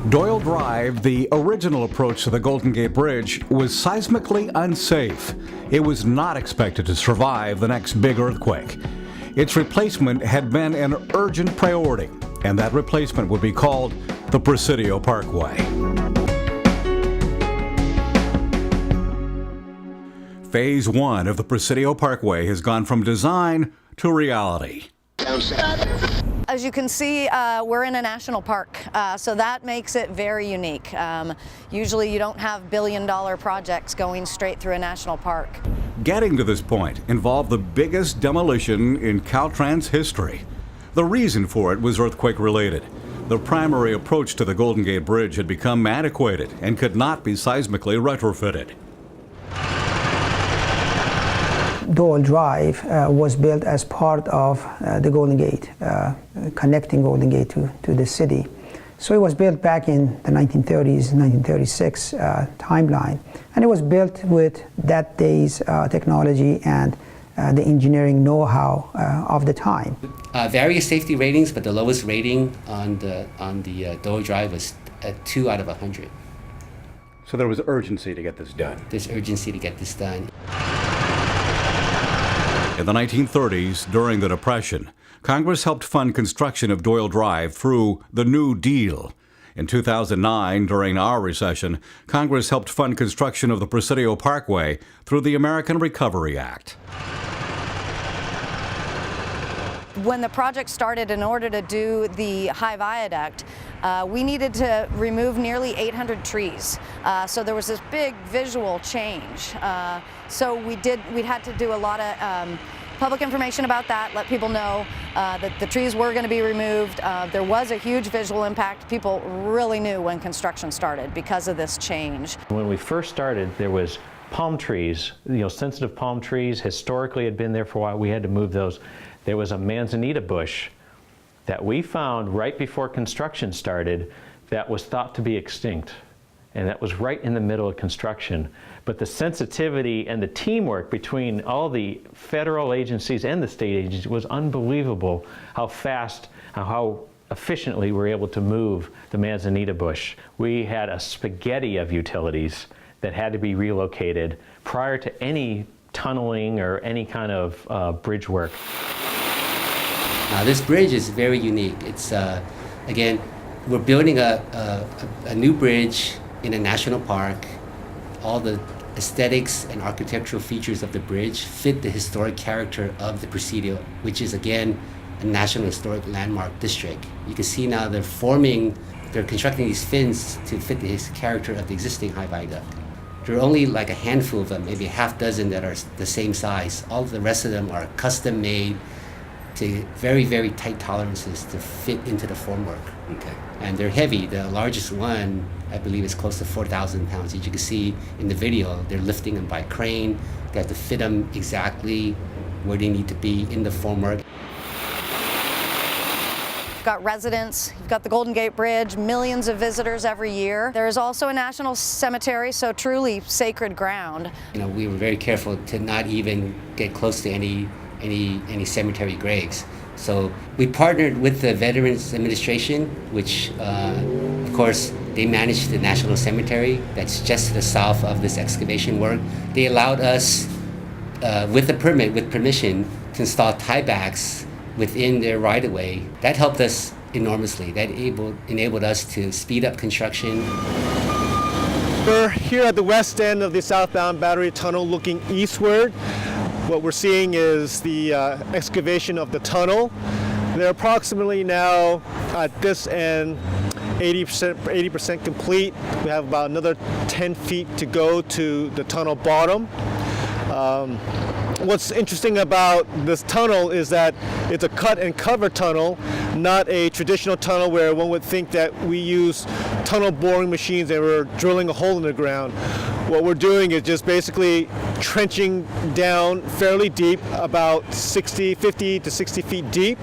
Doyle Drive, the original approach to the Golden Gate Bridge, was seismically unsafe. It was not expected to survive the next big earthquake. Its replacement had been an urgent priority, and that replacement would be called the Presidio Parkway. Phase 1 of the Presidio Parkway has gone from design to reality. As you can see, we're in a national park, so that makes it very unique. Usually you don't have billion-dollar projects going straight through a national park. Getting to this point involved the biggest demolition in Caltrans history. The reason for it was earthquake-related. The primary approach to the Golden Gate Bridge had become antiquated and could not be seismically retrofitted. Doyle Drive was built as part of the Golden Gate, connecting Golden Gate to the city. So it was built back in the 1930s, 1936 timeline, and it was built with that day's technology and the engineering know-how of the time. Various safety ratings, but the lowest rating on the Doyle Drive was a 2 out of 100. So there was urgency to get this done. There's urgency to get this done. In the 1930s, during the Depression, Congress helped fund construction of Doyle Drive through the New Deal. In 2009, during our recession, Congress helped fund construction of the Presidio Parkway through the American Recovery Act. When the project started, in order to do the high viaduct, we needed to remove nearly 800 trees. So there was this big visual change. So we had to do a lot of public information about that, let people know that the trees were going to be removed. There was a huge visual impact. People really knew when construction started because of this change. When we first started, there was palm trees, sensitive palm trees, historically had been there for a while. We had to move those. There was a manzanita bush that we found right before construction started that was thought to be extinct. And that was right in the middle of construction. But the sensitivity and the teamwork between all the federal agencies and the state agencies was unbelievable how fast, how efficiently we were able to move the manzanita bush. We had a spaghetti of utilities that had to be relocated prior to any tunneling or any kind of bridge work. This bridge is very unique. It's, again, we're building a new bridge in a national park. All the aesthetics and architectural features of the bridge fit the historic character of the Presidio, which is, again, a National Historic Landmark District. You can see now they're constructing these fins to fit the character of the existing high viaduct. There are only like a handful of them, maybe a half dozen that are the same size. All the rest of them are custom made to very, very tight tolerances to fit into the formwork. Okay. And they're heavy. The largest one, I believe, is close to 4,000 pounds. As you can see in the video, they're lifting them by crane. They have to fit them exactly where they need to be in the formwork. You've got residents, you've got the Golden Gate Bridge, millions of visitors every year. There is also a national cemetery, so truly sacred ground. We were very careful to not even get close to any cemetery graves. So we partnered with the Veterans Administration, which of course they manage the National Cemetery that's just to the south of this excavation work. They allowed us, with permission, to install tiebacks within their right-of-way. That helped us enormously. That enabled us to speed up construction. We're here at the west end of the southbound Battery Tunnel looking eastward. What we're seeing is the excavation of the tunnel. They're approximately now at this end 80% complete. We have about another 10 feet to go to the tunnel bottom. What's interesting about this tunnel is that it's a cut and cover tunnel, not a traditional tunnel where one would think that we use tunnel boring machines and we're drilling a hole in the ground. What we're doing is just basically trenching down fairly deep, about 50 to 60 feet deep,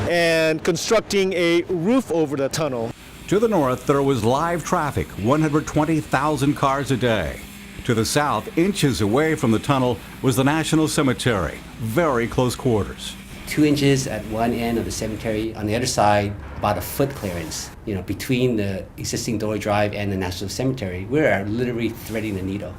and constructing a roof over the tunnel. To the north, there was live traffic, 120,000 cars a day. To the south, inches away from the tunnel, was the National Cemetery, very close quarters. 2 inches at one end of the cemetery. On the other side, about a foot clearance, between the existing Doyle Drive and the National Cemetery. We're literally threading the needle.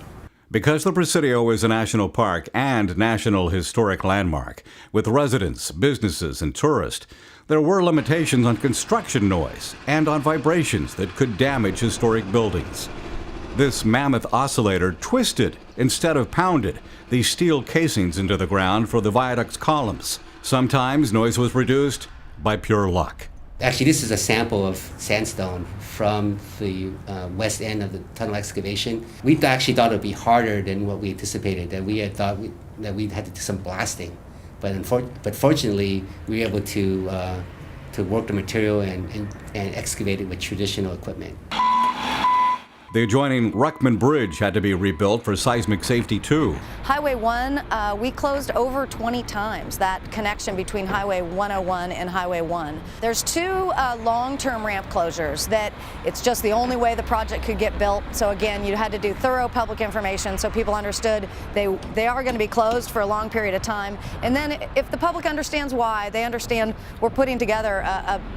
Because the Presidio is a national park and national historic landmark, with residents, businesses, and tourists, there were limitations on construction noise and on vibrations that could damage historic buildings. This mammoth oscillator twisted instead of pounded these steel casings into the ground for the viaduct's columns. Sometimes noise was reduced by pure luck. Actually, this is a sample of sandstone from the west end of the tunnel excavation. We actually thought it would be harder than what we anticipated, that we had thought that we'd had to do some blasting. But fortunately, we were able to work the material and excavate it with traditional equipment. The adjoining Ruckman Bridge had to be rebuilt for seismic safety too. Highway 1, we closed over 20 times that connection between Highway 101 and Highway 1. There's two long-term ramp closures that it's just the only way the project could get built. So again, you had to do thorough public information so people understood they are going to be closed for a long period of time. And then if the public understands why, they understand we're putting together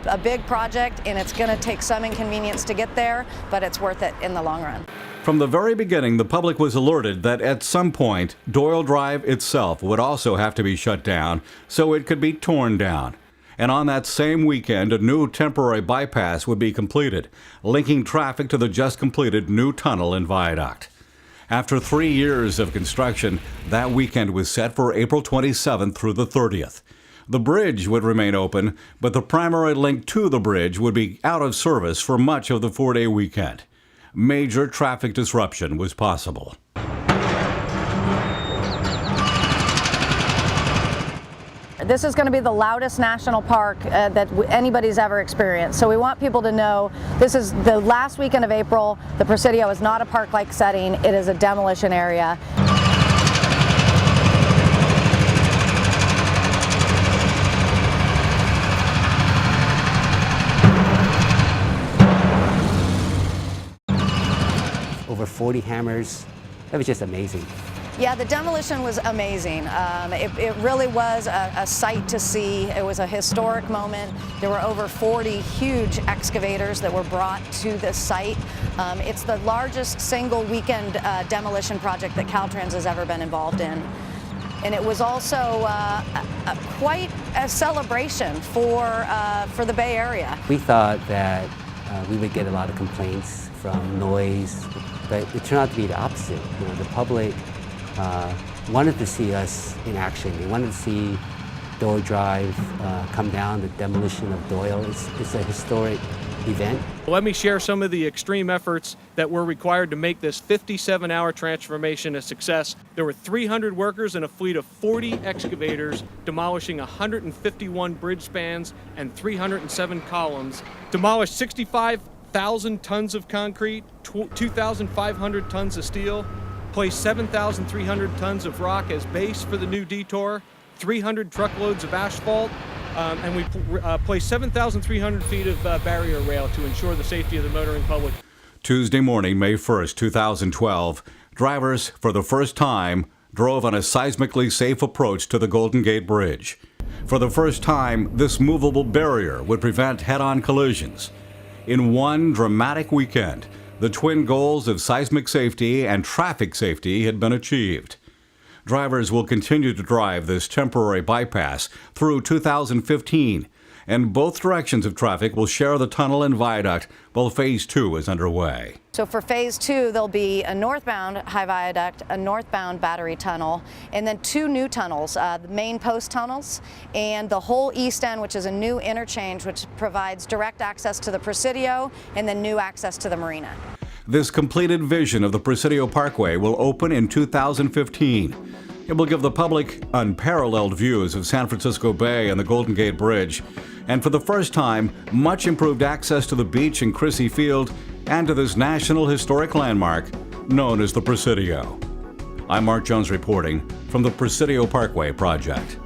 a big project and it's going to take some inconvenience to get there, but it's worth it in the long run. From the very beginning, the public was alerted that at some point, Doyle Drive itself would also have to be shut down so it could be torn down. And on that same weekend, a new temporary bypass would be completed, linking traffic to the just completed new tunnel and viaduct. After 3 years of construction, that weekend was set for April 27th through the 30th. The bridge would remain open, but the primary link to the bridge would be out of service for much of the 4-day weekend. Major traffic disruption was possible. This is going to be the loudest national park that anybody's ever experienced. So we want people to know this is the last weekend of April. The Presidio is not a park-like setting. It is a demolition area. Over 40 hammers. That was just amazing. Yeah, the demolition was amazing. It really was a sight to see. It was a historic moment. There were over 40 huge excavators that were brought to this site. It's the largest single weekend demolition project that Caltrans has ever been involved in. And it was also quite a celebration for the Bay Area. We thought that we would get a lot of complaints from noise, but it turned out to be the opposite. The public wanted to see us in action. They wanted to see Doyle Drive come down, the demolition of Doyle. It's a historic event. Let me share some of the extreme efforts that were required to make this 57-hour transformation a success. There were 300 workers and a fleet of 40 excavators demolishing 151 bridge spans and 307 columns, demolished 65,000 tons of concrete, 2,500 tons of steel, placed 7,300 tons of rock as base for the new detour, 300 truckloads of asphalt, and we placed 7,300 feet of barrier rail to ensure the safety of the motoring public. Tuesday morning, May 1st, 2012, drivers, for the first time, drove on a seismically safe approach to the Golden Gate Bridge. For the first time, this movable barrier would prevent head-on collisions. In one dramatic weekend, the twin goals of seismic safety and traffic safety had been achieved. Drivers will continue to drive this temporary bypass through 2015, and both directions of traffic will share the tunnel and viaduct while Phase 2 is underway. So for Phase 2, there'll be a northbound high viaduct, a northbound battery tunnel, and then two new tunnels, the main post tunnels, and the whole east end, which is a new interchange which provides direct access to the Presidio and then new access to the marina. This completed vision of the Presidio Parkway will open in 2015. It will give the public unparalleled views of San Francisco Bay and the Golden Gate Bridge, and for the first time, much improved access to the beach in Crissy Field and to this national historic landmark known as the Presidio. I'm Mark Jones reporting from the Presidio Parkway Project.